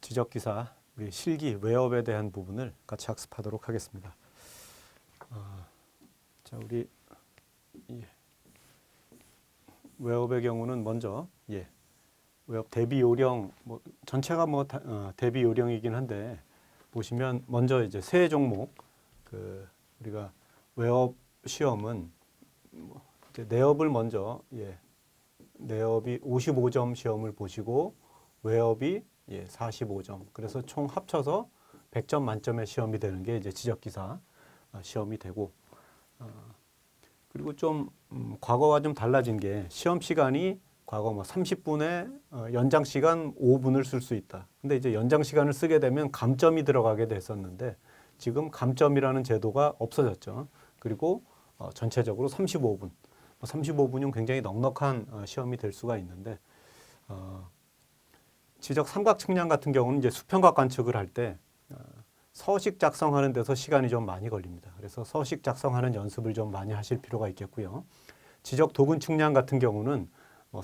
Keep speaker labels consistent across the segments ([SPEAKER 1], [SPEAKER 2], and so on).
[SPEAKER 1] 지적기사 우리 실기 외업에 대한 부분을 같이 학습하도록 하겠습니다. 자, 우리 외업의 경우는 먼저 외업 대비 요령 전체가 대비 요령이긴 한데 보시면 먼저 이제 세 종목 우리가 외업 시험은 이제 내업을 먼저 내업이 55점 시험을 보시고 외업이 45점. 그래서 총 합쳐서 100점 만점의 시험이 되는 게 이제 지적기사 시험이 되고 그리고 좀 과거와 좀 달라진 게 시험 시간이 과거 30분에 연장 시간 5분을 쓸 수 있다. 근데 이제 연장 시간을 쓰게 되면 감점이 들어가게 됐었는데 지금 감점이라는 제도가 없어졌죠. 그리고 전체적으로 35분. 35분이면 굉장히 넉넉한 시험이 될 수가 있는데 지적 삼각 측량 같은 경우는 이제 수평각 관측을 할 때 서식 작성하는 데서 시간이 좀 많이 걸립니다. 그래서 서식 작성하는 연습을 좀 많이 하실 필요가 있겠고요. 지적 도근 측량 같은 경우는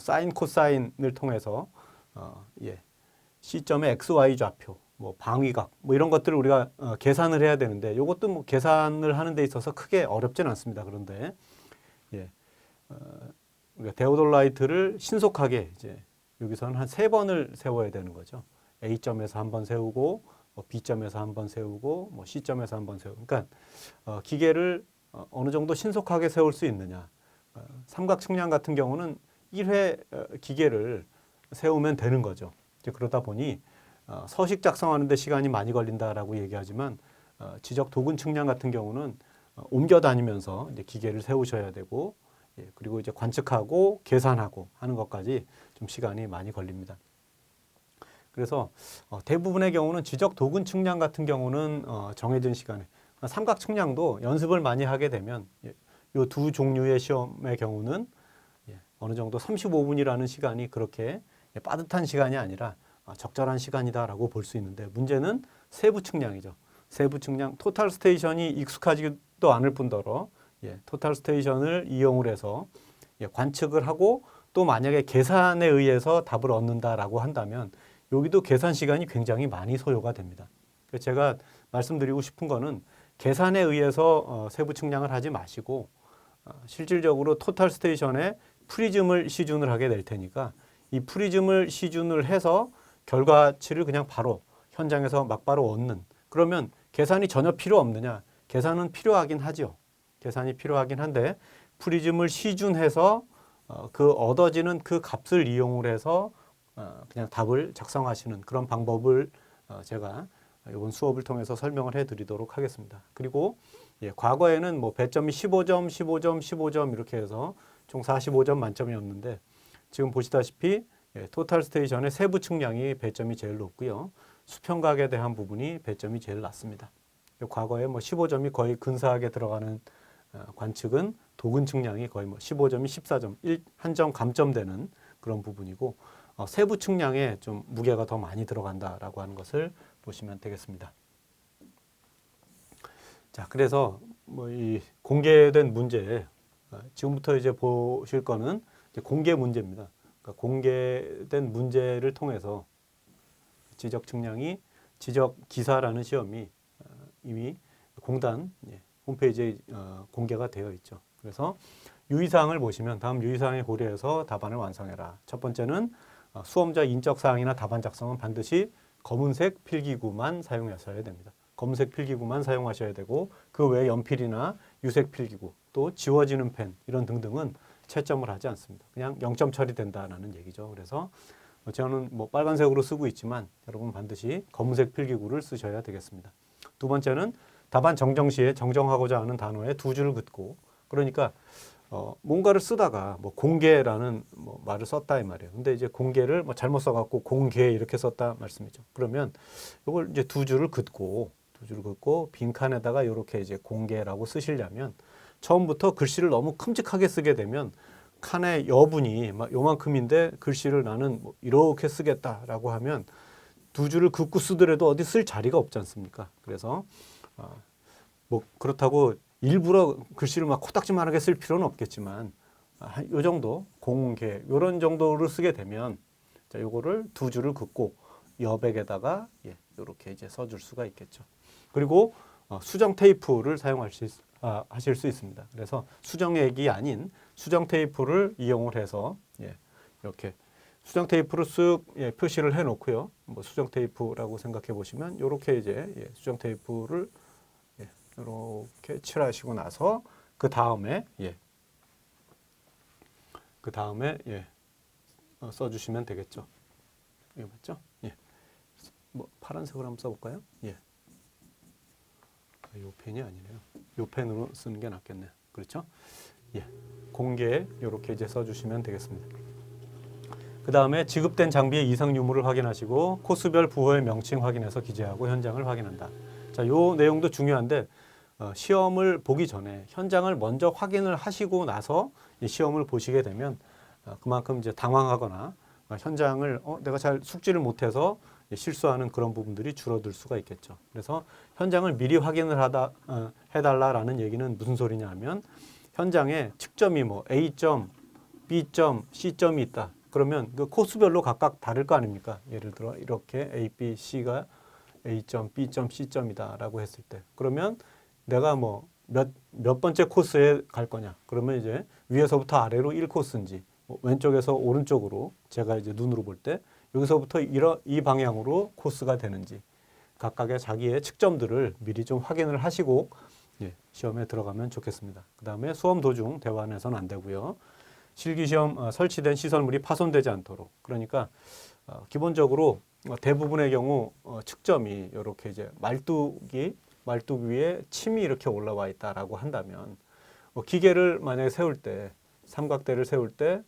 [SPEAKER 1] 사인, 코사인을 통해서 시점의 XY 좌표, 방위각 이런 것들을 우리가 계산을 해야 되는데 이것도 계산을 하는 데 있어서 크게 어렵지는 않습니다. 그런데 우리가 데오돌라이트를 신속하게 이제 여기서는 한 3번을 세워야 되는 거죠. A점에서 한 번 세우고 B점에서 한 번 세우고 C점에서 한 번 세우고 그러니까 기계를 어느 정도 신속하게 세울 수 있느냐. 삼각 측량 같은 경우는 1회 기계를 세우면 되는 거죠. 이제 그러다 보니 서식 작성하는 데 시간이 많이 걸린다라고 얘기하지만 지적 도근 측량 같은 경우는 옮겨 다니면서 이제 기계를 세우셔야 되고 그리고 이제 관측하고 계산하고 하는 것까지 좀 시간이 많이 걸립니다. 그래서 대부분의 경우는 지적 도근 측량 같은 경우는 정해진 시간에 삼각 측량도 연습을 많이 하게 되면 이 두 종류의 시험의 경우는 어느 정도 35분이라는 시간이 그렇게 빠듯한 시간이 아니라 적절한 시간이다라고 볼 수 있는데 문제는 세부 측량이죠. 세부 측량, 토탈 스테이션이 익숙하지도 않을 뿐더러 토탈 스테이션을 이용을 해서 관측을 하고 또 만약에 계산에 의해서 답을 얻는다라고 한다면 여기도 계산 시간이 굉장히 많이 소요가 됩니다. 제가 말씀드리고 싶은 거는 계산에 의해서 세부 측량을 하지 마시고 실질적으로 토탈 스테이션에 프리즘을 시준을 하게 될 테니까 이 프리즘을 시준을 해서 결과치를 그냥 바로 현장에서 막바로 얻는 그러면 계산이 전혀 필요 없느냐? 계산은 필요하긴 하죠. 계산이 필요하긴 한데 프리즘을 시준해서 그 얻어지는 그 값을 이용을 해서 그냥 답을 작성하시는 그런 방법을 제가 이번 수업을 통해서 설명을 해드리도록 하겠습니다. 그리고 과거에는 배점이 15점, 15점, 15점 이렇게 해서 총 45점 만점이었는데 지금 보시다시피 토탈 스테이션의 세부 측량이 배점이 제일 높고요. 수평각에 대한 부분이 배점이 제일 낮습니다. 과거에 15점이 거의 근사하게 들어가는 관측은 도근 측량이 거의 15점이 14점, 한 점 감점되는 그런 부분이고 세부 측량에 좀 무게가 더 많이 들어간다라고 하는 것을 보시면 되겠습니다. 자, 그래서 이 공개된 문제 지금부터 이제 보실 거는 이제 공개 문제입니다. 그러니까 공개된 문제를 통해서 지적 측량이 지적 기사라는 시험이 이미 공단 홈페이지에 공개가 되어 있죠. 그래서 유의사항을 보시면 다음 유의사항에 고려해서 답안을 완성해라. 첫 번째는 수험자 인적 사항이나 답안 작성은 반드시 검은색 필기구만 사용하셔야 됩니다. 검은색 필기구만 사용하셔야 되고 그 외에 연필이나 유색 필기구 또 지워지는 펜 이런 등등은 채점을 하지 않습니다. 그냥 0점 처리된다는 얘기죠. 그래서 저는 빨간색으로 쓰고 있지만 여러분 반드시 검은색 필기구를 쓰셔야 되겠습니다. 두 번째는 답안 정정 시에 정정하고자 하는 단어에 두 줄을 긋고 그러니까 뭔가를 쓰다가 공개라는 말을 썼다 이 말이에요. 근데 이제 공개를 잘못 써갖고 공개 이렇게 썼다 말씀이죠. 그러면 이걸 이제 두 줄을 긋고 빈칸에다가 이렇게 이제 공개라고 쓰시려면 처음부터 글씨를 너무 큼직하게 쓰게 되면 칸의 여분이 요만큼인데 글씨를 나는 이렇게 쓰겠다라고 하면 두 줄을 긋고 쓰더라도 어디 쓸 자리가 없지 않습니까? 그래서 그렇다고 일부러 글씨를 코딱지만하게 쓸 필요는 없겠지만 요 정도 공개 이런 정도를 쓰게 되면 자 요거를 두 줄을 긋고 여백에다가 이렇게 이제 써줄 수가 있겠죠. 그리고 수정 테이프를 하실 수 있습니다. 그래서 수정액이 아닌 수정 테이프를 이용을 해서 이렇게 수정 테이프로 쓱 표시를 해놓고요. 뭐 수정 테이프라고 생각해 보시면 이렇게 이제 수정 테이프를 이렇게 칠하시고 나서 그 다음에 써주시면 되겠죠. 이거 맞죠? 뭐 파란색으로 한번 써볼까요? 이 펜이 아니네요. 이 펜으로 쓰는 게 낫겠네요. 그렇죠? 공개 이렇게 이제 써주시면 되겠습니다. 그 다음에 지급된 장비의 이상 유무를 확인하시고 코스별 부호의 명칭 확인해서 기재하고 현장을 확인한다. 자, 요 내용도 중요한데 시험을 보기 전에 현장을 먼저 확인을 하시고 나서 시험을 보시게 되면 그만큼 이제 당황하거나 현장을 내가 잘 숙지를 못해서 실수하는 그런 부분들이 줄어들 수가 있겠죠. 그래서 현장을 미리 확인을 해달라라는 얘기는 무슨 소리냐 하면 현장에 측점이 뭐 A점, B점, C점이 있다. 그러면 그 코스별로 각각 다를 거 아닙니까? 예를 들어 이렇게 A, B, C가 A점, B점, C점이다라고 했을 때 그러면 내가 뭐 몇 번째 코스에 갈 거냐? 그러면 이제 위에서부터 아래로 1코스인지 왼쪽에서 오른쪽으로 제가 이제 눈으로 볼 때 여기서부터 이 방향으로 코스가 되는지 각각의 자기의 측점들을 미리 좀 확인을 하시고 시험에 들어가면 좋겠습니다. 그 다음에 수험 도중 대화해서는 안 되고요. 실기시험 설치된 시설물이 파손되지 않도록 그러니까 기본적으로 대부분의 경우 측점이 이렇게 이제 말뚝 위에 침이 이렇게 올라와 있다라고 한다면 기계를 만약에 세울 때 삼각대를 세울 때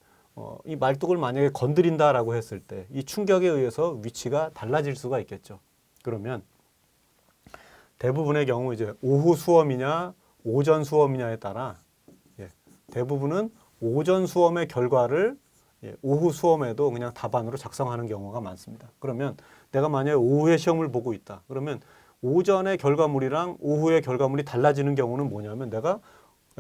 [SPEAKER 1] 이 말뚝을 만약에 건드린다라고 했을 때 이 충격에 의해서 위치가 달라질 수가 있겠죠. 그러면 대부분의 경우 이제 오후 수험이냐 오전 수험이냐에 따라 대부분은 오전 수험의 결과를 오후 수험에도 그냥 답안으로 작성하는 경우가 많습니다. 그러면 내가 만약에 오후에 시험을 보고 있다. 그러면 오전의 결과물이랑 오후의 결과물이 달라지는 경우는 뭐냐면 내가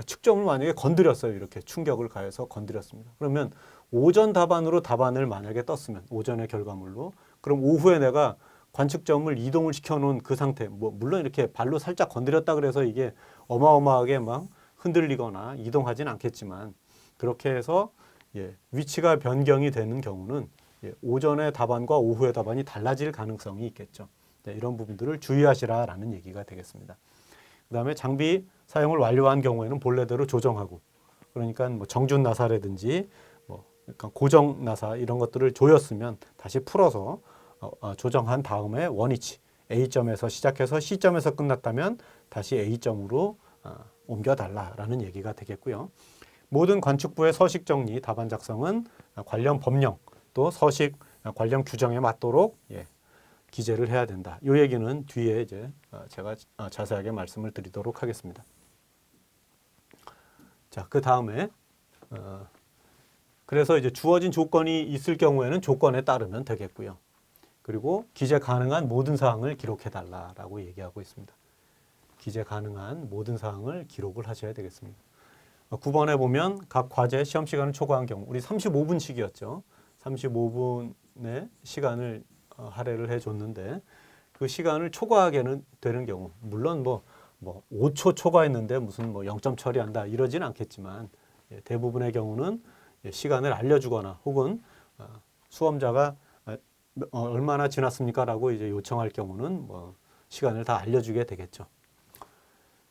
[SPEAKER 1] 측정을 만약에 건드렸어요. 이렇게 충격을 가해서 건드렸습니다. 그러면 오전 답안으로 답안을 만약에 떴으면 오전의 결과물로 그럼 오후에 내가 관측점을 이동을 시켜놓은 그 상태 뭐 물론 이렇게 발로 살짝 건드렸다 그래서 이게 어마어마하게 막 흔들리거나 이동하진 않겠지만 그렇게 해서 위치가 변경이 되는 경우는 오전의 답안과 오후의 답안이 달라질 가능성이 있겠죠. 이런 부분들을 주의하시라라는 얘기가 되겠습니다. 그 다음에 장비 사용을 완료한 경우에는 본래대로 조정하고 그러니까 뭐 정준 나사라든지 뭐 그러니까 고정 나사 이런 것들을 조였으면 다시 풀어서 조정한 다음에 원위치 A점에서 시작해서 C점에서 끝났다면 다시 A점으로 옮겨달라라는 얘기가 되겠고요. 모든 관측부의 서식 정리, 답안 작성은 관련 법령 또 서식 관련 규정에 맞도록 기재를 해야 된다. 이 얘기는 뒤에 이제 제가 자세하게 말씀을 드리도록 하겠습니다. 자, 그 다음에 그래서 이제 주어진 조건이 있을 경우에는 조건에 따르면 되겠고요. 그리고 기재 가능한 모든 사항을 기록해 달라라고 얘기하고 있습니다. 기재 가능한 모든 사항을 기록을 하셔야 되겠습니다. 9번에 보면 각 과제 시험 시간을 초과한 경우 우리 35분씩이었죠. 35분의 시간을 할애를 해줬는데 그 시간을 초과하게 되는 경우 물론 뭐 5초 초과했는데 무슨 뭐 0점 처리한다 이러지는 않겠지만 대부분의 경우는 시간을 알려주거나 혹은 수험자가 얼마나 지났습니까라고 이제 요청할 경우는 뭐 시간을 다 알려주게 되겠죠.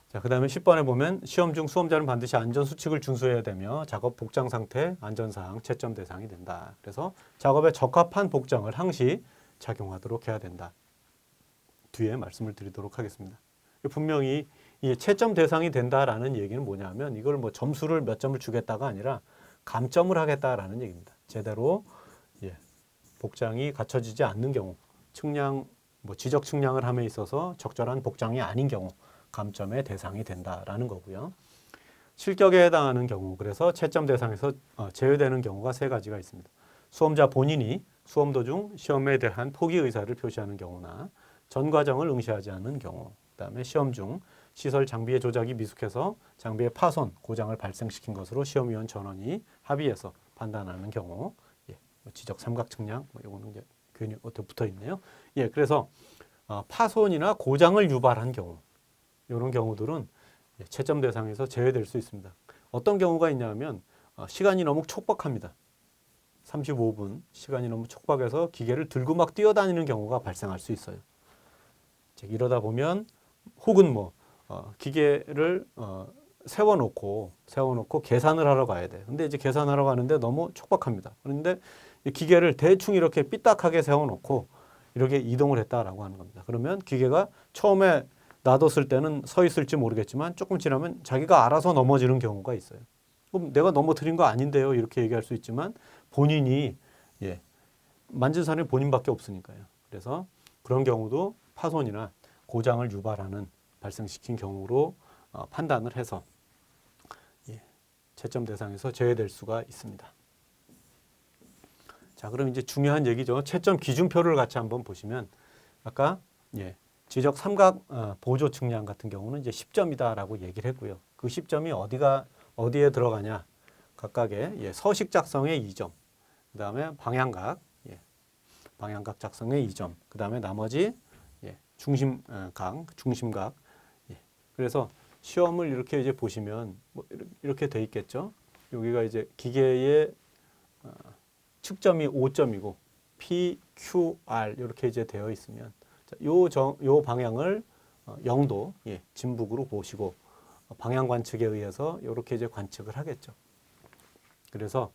[SPEAKER 1] 자, 그 다음에 10번에 보면 시험 중 수험자는 반드시 안전수칙을 준수해야 되며 작업 복장 상태, 안전사항, 채점 대상이 된다. 그래서 작업에 적합한 복장을 항시 착용하도록 해야 된다. 뒤에 말씀을 드리도록 하겠습니다. 분명히 이 채점 대상이 된다라는 얘기는 뭐냐면 이걸 뭐 점수를 몇 점을 주겠다가 아니라 감점을 하겠다라는 얘기입니다. 제대로 복장이 갖춰지지 않는 경우, 측량, 뭐 지적 측량을 함에 있어서 적절한 복장이 아닌 경우 감점의 대상이 된다라는 거고요. 실격에 해당하는 경우, 그래서 채점 대상에서 제외되는 경우가 세 가지가 있습니다. 수험자 본인이 수험 도중 시험에 대한 포기 의사를 표시하는 경우나 전 과정을 응시하지 않는 경우, 그다음에 시험 중 시설 장비의 조작이 미숙해서 장비의 파손, 고장을 발생시킨 것으로 시험위원 전원이 합의해서 판단하는 경우, 지적 삼각 측량, 이거는 이제 괜히 어떻게 붙어 있네요. 예, 그래서 파손이나 고장을 유발한 경우, 이런 경우들은 채점 대상에서 제외될 수 있습니다. 어떤 경우가 있냐면 시간이 너무 촉박합니다. 35분 시간이 너무 촉박해서 기계를 들고 막 뛰어다니는 경우가 발생할 수 있어요. 이러다 보면 혹은 뭐 기계를 세워놓고 계산을 하러 가야 돼. 근데 이제 계산하러 가는데 너무 촉박합니다. 그런데 이 기계를 대충 이렇게 삐딱하게 세워놓고 이렇게 이동을 했다라고 하는 겁니다. 그러면 기계가 처음에 놔뒀을 때는 서 있을지 모르겠지만 조금 지나면 자기가 알아서 넘어지는 경우가 있어요. 그럼 내가 넘어뜨린 거 아닌데요, 이렇게 얘기할 수 있지만 본인이 만진 사람이 본인밖에 없으니까요. 그래서 그런 경우도 파손이나 고장을 유발하는 발생시킨 경우로 판단을 해서 채점 대상에서 제외될 수가 있습니다. 자, 그럼 이제 중요한 얘기죠. 채점 기준표를 같이 한번 보시면 아까 지적 삼각 보조 측량 같은 경우는 이제 10점이다라고 얘기를 했고요. 그 10점이 어디에 들어가냐? 각각의 서식 작성의 2점, 그 다음에 방향각 작성의 2점, 그 다음에 나머지 중심각. 그래서 시험을 이렇게 이제 보시면 뭐 이렇게 돼 있겠죠. 여기가 이제 기계의 측점이 5점이고 P, Q, R 이렇게 이제 되어 있으면 요 방향을 0도 진북으로 보시고 방향 관측에 의해서 이렇게 이제 관측을 하겠죠. 그래서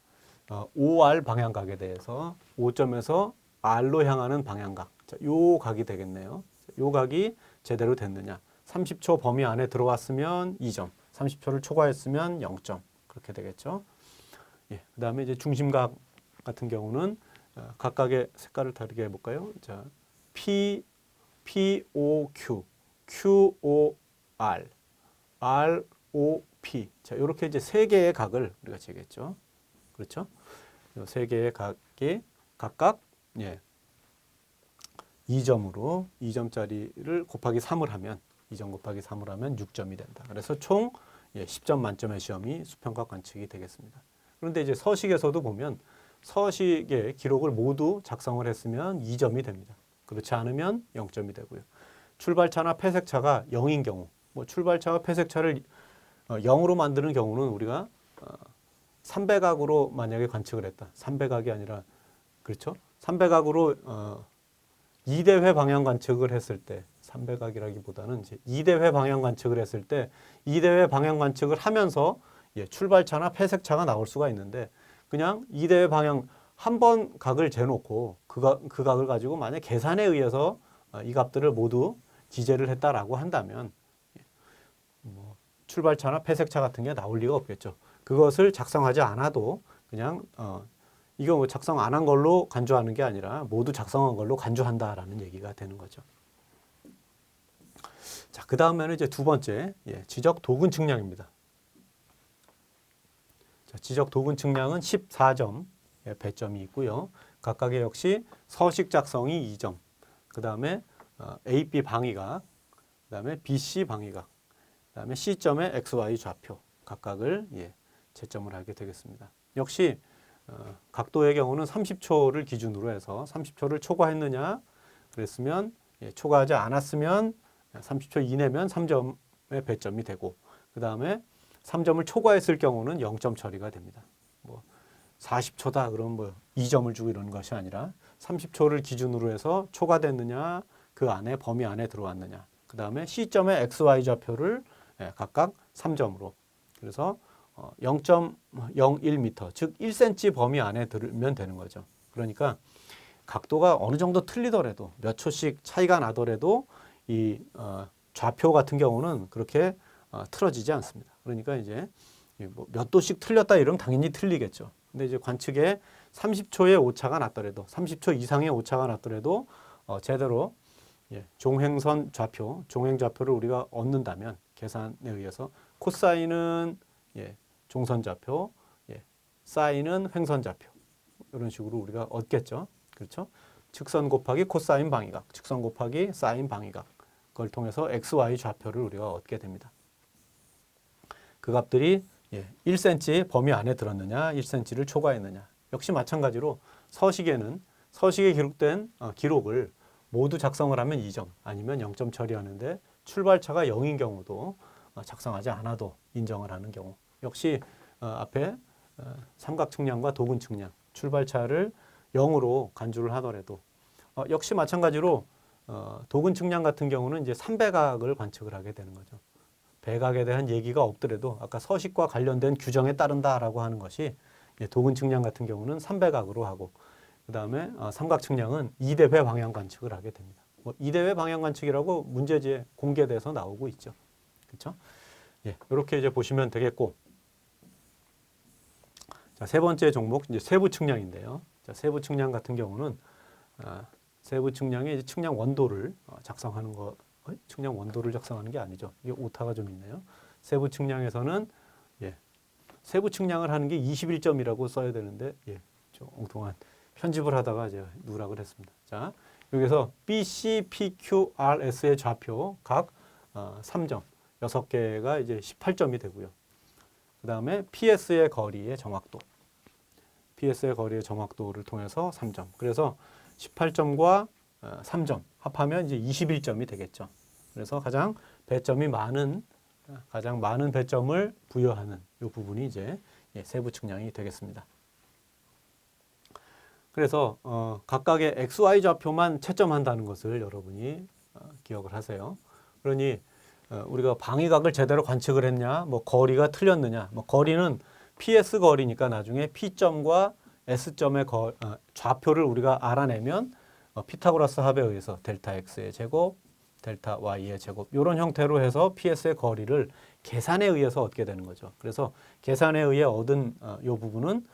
[SPEAKER 1] OR 방향각에 대해서 5점에서 R로 향하는 방향각, 요 각이 되겠네요. 요 각이 제대로 됐느냐. 30초 범위 안에 들어왔으면 2점, 30초를 초과했으면 0점 그렇게 되겠죠. 그 다음에 이제 중심각 같은 경우는 각각의 색깔을 다르게 해볼까요? 자, P, O, Q, Q, O, R, R, O, P. 자, 이렇게 이제 세 개의 각을 우리가 재겠죠. 그렇죠? 세 개의 각이 각각 2점으로 2점짜리를 곱하기 3을 하면 2점 곱하기 3을 하면 6점이 된다. 그래서 총 10점 만점의 시험이 수평각 관측이 되겠습니다. 그런데 이제 서식에서도 보면 서식의 기록을 모두 작성을 했으면 2점이 됩니다. 그렇지 않으면 0점이 되고요. 출발차나 폐색차가 0인 경우, 뭐 출발차와 폐색차를 0으로 만드는 경우는 우리가 300각으로 만약에 관측을 했다. 300각이 아니라 그렇죠? 300각으로 2대회 방향 관측을 했을 때 300각이라기보다는 이제 2대회 방향 관측을 했을 때 2대회 방향 관측을 하면서 출발차나 폐색차가 나올 수가 있는데 그냥 2대회 방향 한 번 각을 재놓고 그 각을 가지고 만약 계산에 의해서 이 값들을 모두 기재를 했다라고 한다면 뭐 출발차나 폐색차 같은 게 나올 리가 없겠죠. 그것을 작성하지 않아도 그냥 이거 뭐 작성 안 한 걸로 간주하는 게 아니라 모두 작성한 걸로 간주한다라는 얘기가 되는 거죠. 자, 그 다음에는 이제 두 번째 지적 도근 측량입니다. 자, 지적 도근 측량은 14점 배점이 있고요. 각각의 역시 서식 작성이 2점, 그 다음에 AB 방위각, 그 다음에 BC 방위각, 그 다음에 C점의 XY 좌표 각각을 채점을 하게 되겠습니다. 역시 각도의 경우는 30초를 기준으로 해서 30초를 초과했느냐 그랬으면 초과하지 않았으면 30초 이내면 3점의 배점이 되고 그 다음에 3점을 초과했을 경우는 0점 처리가 됩니다. 뭐 40초다 그러면 뭐 2점을 주고 이러는 것이 아니라 30초를 기준으로 해서 초과됐느냐 그 안에 범위 안에 들어왔느냐 그 다음에 C점의 XY 좌표를 각각 3점으로 그래서 0.01m 즉 1cm 범위 안에 들면 되는 거죠. 그러니까 각도가 어느 정도 틀리더라도 몇 초씩 차이가 나더라도 이 좌표 같은 경우는 그렇게 틀어지지 않습니다. 그러니까 이제 뭐 몇 도씩 틀렸다 이러면 당연히 틀리겠죠. 근데 이제 관측에 30초의 오차가 났더라도 30초 이상의 오차가 났더라도 제대로 종횡선 좌표, 종횡 좌표를 우리가 얻는다면 계산에 의해서 코사인은 종선 좌표, 사인은 횡선 좌표 이런 식으로 우리가 얻겠죠. 그렇죠? 측선 곱하기 코사인 방위각, 측선 곱하기 사인 방위각 그걸 통해서 XY 좌표를 우리가 얻게 됩니다. 그 값들이 1cm 범위 안에 들었느냐, 1cm를 초과했느냐. 역시 마찬가지로 서식에는 서식에 기록된 기록을 모두 작성을 하면 2점, 아니면 0점 처리하는데 출발차가 0인 경우도 작성하지 않아도 인정을 하는 경우. 역시 앞에 삼각측량과 도근측량, 출발차를 0으로 간주를 하더라도 역시 마찬가지로 도근측량 같은 경우는 이제 3배각을 관측을 하게 되는 거죠. 배각에 대한 얘기가 없더라도 아까 서식과 관련된 규정에 따른다라고 하는 것이 도근측량 같은 경우는 3배각으로 하고, 그 다음에 삼각측량은 2대회 방향 관측을 하게 됩니다. 뭐 2대회 방향 관측이라고 문제지에 공개돼서 나오고 있죠. 그렇죠? 예, 이렇게 이제 보시면 되겠고, 자, 세 번째 종목 이제 세부 측량인데요. 자, 세부 측량 같은 경우는 세부 측량의 이제 측량 원도를 작성하는 거, 측량 원도를 작성하는 게 아니죠. 이게 오타가 좀 있네요. 세부 측량에서는 세부 측량을 하는 게 21점이라고 써야 되는데 좀 엉뚱한 편집을 하다가 이제 누락을 했습니다. 자, 여기서 B, C, P, Q, R, S의 좌표 각 3점, 6개가 이제 18점이 되고요. 그 다음에 PS의 거리의 정확도, PS의 거리의 정확도를 통해서 3점. 그래서 18점과 3점 합하면 이제 21점이 되겠죠. 그래서 가장 많은 배점을 부여하는 이 부분이 이제 세부 측량이 되겠습니다. 그래서 각각의 XY 좌표만 채점한다는 것을 여러분이 기억을 하세요. 그러니 우리가 방위각을 제대로 관측을 했냐, 뭐 거리가 틀렸느냐, 뭐 거리는 PS 거리니까 나중에 P점과 S점의 좌표를 우리가 알아내면 피타고라스 합에 의해서 델타 X의 제곱, 델타 Y의 제곱 이런 형태로 해서 PS의 거리를 계산에 의해서 얻게 되는 거죠. 그래서 계산에 의해 얻은 이 부분은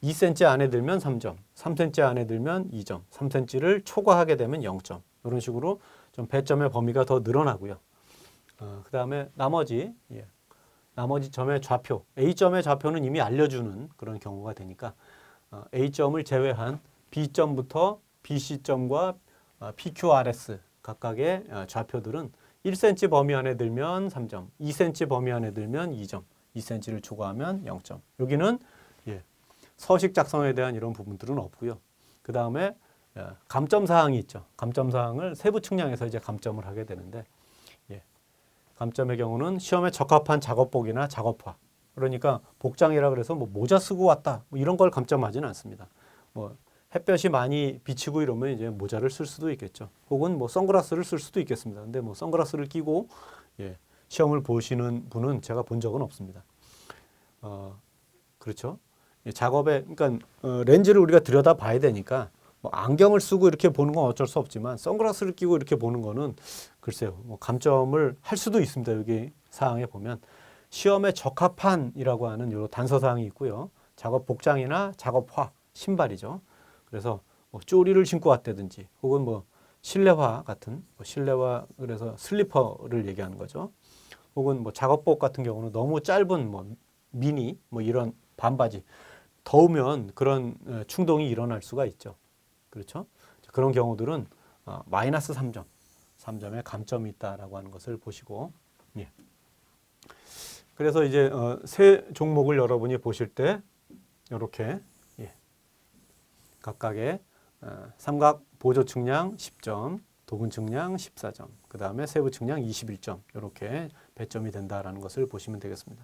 [SPEAKER 1] 2cm 안에 들면 3점, 3cm 안에 들면 2점, 3cm를 초과하게 되면 0점. 이런 식으로 좀 배점의 범위가 더 늘어나고요. 그 다음에 나머지 점의 좌표, A점의 좌표는 이미 알려주는 그런 경우가 되니까 A점을 제외한 B점부터 BC점과 PQRS 각각의 좌표들은 1cm 범위 안에 들면 3점, 2cm 범위 안에 들면 2점, 2cm를 초과하면 0점. 여기는 서식 작성에 대한 이런 부분들은 없고요. 그 다음에 감점 사항이 있죠. 감점 사항을 세부 측량에서 이제 감점을 하게 되는데, 감점의 경우는 시험에 적합한 작업복이나 작업화. 그러니까 복장이라 그래서 뭐 모자 쓰고 왔다, 뭐 이런 걸 감점하지는 않습니다. 뭐 햇볕이 많이 비치고 이러면 이제 모자를 쓸 수도 있겠죠. 혹은 뭐 선글라스를 쓸 수도 있겠습니다. 근데 뭐 선글라스를 끼고 시험을 보시는 분은 제가 본 적은 없습니다. 그렇죠. 작업에, 그러니까 렌즈를 우리가 들여다 봐야 되니까 뭐 안경을 쓰고 이렇게 보는 건 어쩔 수 없지만 선글라스를 끼고 이렇게 보는 거는 글쎄요, 뭐 감점을 할 수도 있습니다. 여기 사항에 보면 시험에 적합한이라고 하는 요 단서 사항이 있고요. 작업 복장이나 작업화, 신발이죠. 그래서 뭐 쪼리를 신고 왔다든지, 혹은 뭐 실내화 같은 실내화, 그래서 슬리퍼를 얘기하는 거죠. 혹은 뭐 작업복 같은 경우는 너무 짧은 뭐 미니 뭐 이런 반바지, 더우면 그런 충동이 일어날 수가 있죠. 그렇죠? 그런 경우들은 마이너스 3점, 3점의 감점이 있다라고 하는 것을 보시고, 그래서 이제 세 종목을 여러분이 보실 때 이렇게 각각의 삼각 보조 측량 10점, 도근 측량 14점, 그 다음에 세부 측량 21점 이렇게 배점이 된다라는 것을 보시면 되겠습니다.